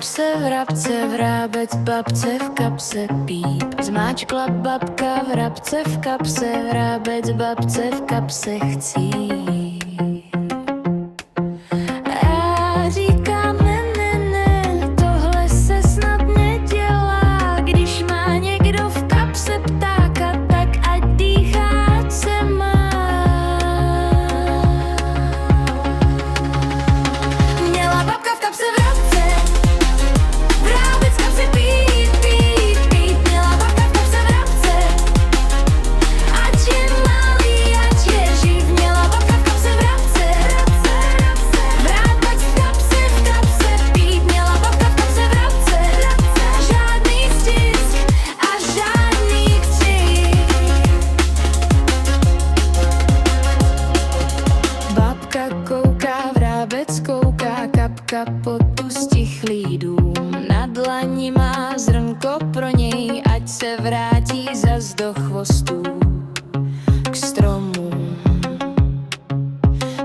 kapse, vrabce, vrábec, babce v kapse píp. Zmáčkla babka, vrabce v kapse, vrábec, babce v kapse chcíp. Já říkám ne, tohle se snad nedělá. Když má někdo v kapse ptáka, tak ať dýchá, ať se má. Měla babka v kapse vrabce, vrábec v kapse píp, píp, píp. Měla babka v kapse vrabce, ať je malý, ať je živ. Měla babka v kapse vrabce, vrábec v kapse píp. Měla babka v kapse vrabce, žádný stisk a žádný křik. Babka kouká, vrábec kouká, kapka pod ustichlý dům. Na dlani má zrnko pro něj, ať se vrátí zas do chvostů k stromům.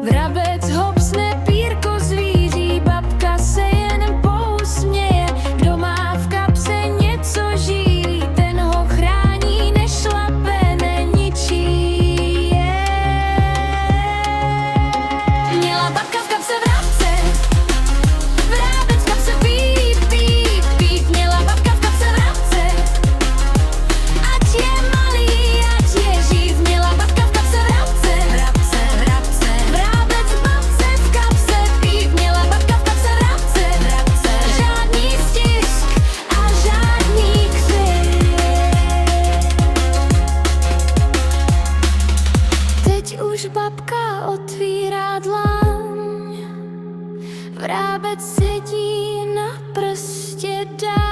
Vrabec hopsne, pírko zvíří, babka se jen pousměje. Kdo má v kapse něco žírí, ten ho chrání, nešlape, neničí je. Měla babka v kapse vrabce, vrábec v kapse píp, píp, píp. Měla babka v kapse vrabce, ať je malý, ať je živ. Měla babka v kapse vrabce, vrábec babce v kapse píp. Měla babka v kapse vrabce, žádný stisk a žádný křik. Teď už babka otvírá dlaň, vrábec sedí na prstě dá.